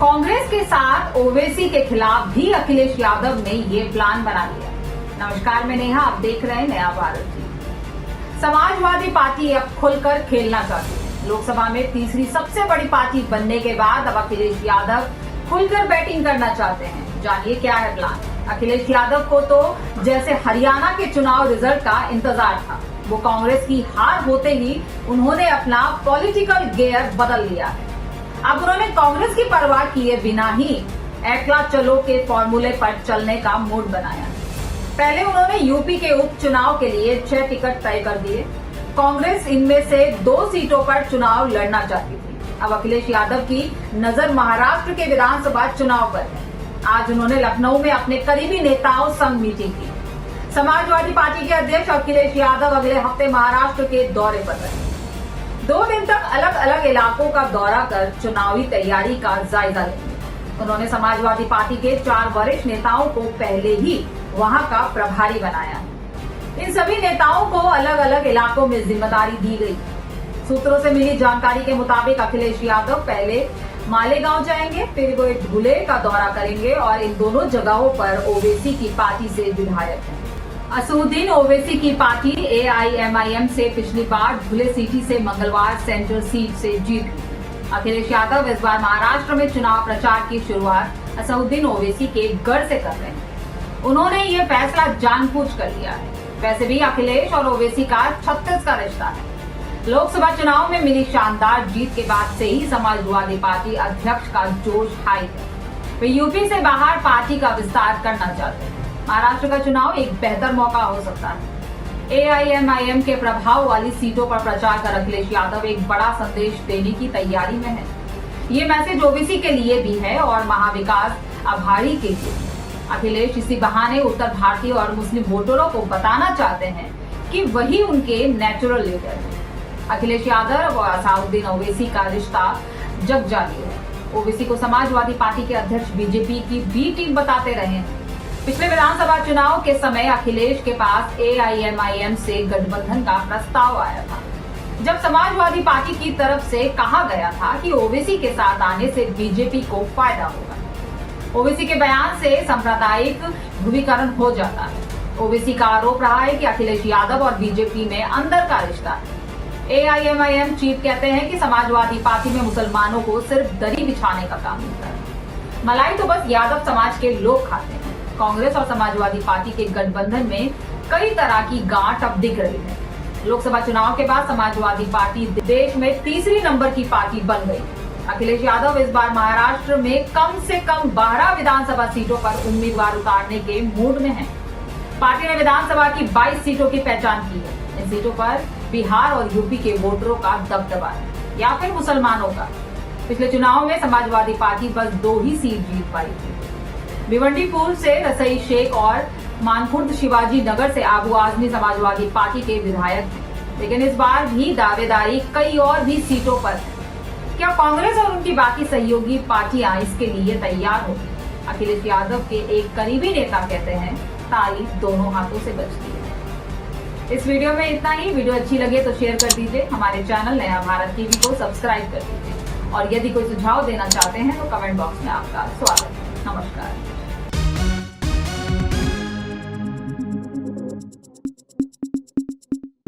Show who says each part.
Speaker 1: कांग्रेस के साथ ओवैसी के खिलाफ भी अखिलेश यादव ने ये प्लान बना लिया। नमस्कार, मैं नेहा, आप देख रहे हैं नया भारत टीवी। समाजवादी पार्टी अब खुलकर खेलना चाहती है। लोकसभा में तीसरी सबसे बड़ी पार्टी बनने के बाद अब अखिलेश यादव खुलकर बैटिंग करना चाहते हैं। जानिए क्या है प्लान। अखिलेश यादव को तो जैसे हरियाणा के चुनाव रिजल्ट का इंतजार था, वो कांग्रेस की हार होते ही उन्होंने अपना पॉलिटिकल गियर बदल लिया है। अब उन्होंने कांग्रेस की परवाह किए बिना ही एकला चलो के फॉर्मूले पर चलने का मूड बनाया। पहले उन्होंने यूपी के उपचुनाव के लिए 6 टिकट तय कर दिए। कांग्रेस इनमें से 2 सीटों पर चुनाव लड़ना चाहती थी। अब अखिलेश यादव की नजर महाराष्ट्र के विधानसभा चुनाव पर है। आज उन्होंने लखनऊ में अपने करीबी नेताओं संग मीटिंग की। समाजवादी पार्टी के अध्यक्ष अखिलेश यादव अगले हफ्ते महाराष्ट्र के दौरे पर रहे। 2 दिन तक अलग अलग इलाकों का दौरा कर चुनावी तैयारी का जायजा लेंगे। उन्होंने समाजवादी पार्टी के 4 वरिष्ठ नेताओं को पहले ही वहां का प्रभारी बनाया। इन सभी नेताओं को अलग अलग इलाकों में जिम्मेदारी दी गई। सूत्रों से मिली जानकारी के मुताबिक अखिलेश यादव पहले मालेगांव जाएंगे, फिर वो धुले का दौरा करेंगे और इन दोनों जगहों पर ओवैसी की पार्टी से विधायक हैं। असदुद्दीन ओवैसी की पार्टी AIMIM से पिछली बार धुले सिटी से मंगलवार सेंट्रल सीट से जीत गई। अखिलेश यादव इस बार महाराष्ट्र में चुनाव प्रचार की शुरुआत असदुद्दीन ओवैसी के गढ़ से कर रहे हैं। उन्होंने ये फैसला जानबूझकर लिया है। वैसे भी अखिलेश और ओवैसी का 36 का रिश्ता है। लोकसभा चुनाव में मिली शानदार जीत के बाद से ही समाजवादी पार्टी अध्यक्ष का जोश हाई है। वे यूपी से बाहर पार्टी का विस्तार करना चाहते हैं। महाराष्ट्र का चुनाव एक बेहतर मौका हो सकता है। AIMIM के प्रभाव वाली सीटों पर प्रचार कर अखिलेश यादव एक बड़ा संदेश देने की तैयारी में है। ये मैसेज ओवैसी के लिए भी है और महाविकास अघाड़ी के लिए। अखिलेश इसी बहाने उत्तर भारतीय और मुस्लिम वोटरों को बताना चाहते हैं कि वही उनके नेचुरल लीडर है। अखिलेश यादव और असदुद्दीन ओवैसी का रिश्ता जग जारी है। ओवैसी को समाजवादी पार्टी के अध्यक्ष बीजेपी की बी टीम बताते रहे हैं। पिछले विधानसभा चुनाव के समय अखिलेश के पास AIMIM से गठबंधन का प्रस्ताव आया था। जब समाजवादी पार्टी की तरफ से कहा गया था कि ओवैसी के साथ आने से बीजेपी को फायदा होगा। ओवैसी के बयान से सांप्रदायिक ध्रुवीकरण हो जाता है। ओवैसी का आरोप रहा है कि अखिलेश यादव और बीजेपी में अंदर का रिश्ता है। AIMIM चीफ कहते हैं कि समाजवादी पार्टी में मुसलमानों को सिर्फ दरी बिछाने का काम मिलता है। मलाई तो बस यादव समाज के लोग खाते हैं। कांग्रेस और समाजवादी पार्टी के गठबंधन में कई तरह की गांठ अब दिख रही है। लोकसभा चुनाव के बाद समाजवादी पार्टी देश में तीसरी नंबर की पार्टी बन गई। अखिलेश यादव इस बार महाराष्ट्र में कम से कम 12 विधानसभा सीटों पर उम्मीदवार उतारने के मूड में है। पार्टी ने विधानसभा की 22 सीटों की पहचान की है। इन सीटों पर बिहार और यूपी के वोटरों का दबदबा है या फिर मुसलमानों का। पिछले चुनाव में समाजवादी पार्टी बस 2 ही सीट जीत पाई थी। भिवंडीपुर से रसई शेख और मानखुर्द शिवाजी नगर से आबू आजमी समाजवादी पार्टी के विधायक हैं, लेकिन इस बार भी दावेदारी कई और भी सीटों पर है। क्या कांग्रेस और उनकी बाकी सहयोगी पार्टियां इसके लिए तैयार होंगी? अखिलेश यादव के एक करीबी नेता कहते हैं, तारीफ दोनों हाथों से बचती है। इस वीडियो में इतना ही। वीडियो अच्छी लगे तो शेयर कर दीजिए। हमारे चैनल नया भारत टीवी को सब्सक्राइब कर दीजिए और यदि कोई सुझाव देना चाहते हैं तो कमेंट बॉक्स में आपका स्वागत है। नमस्कार।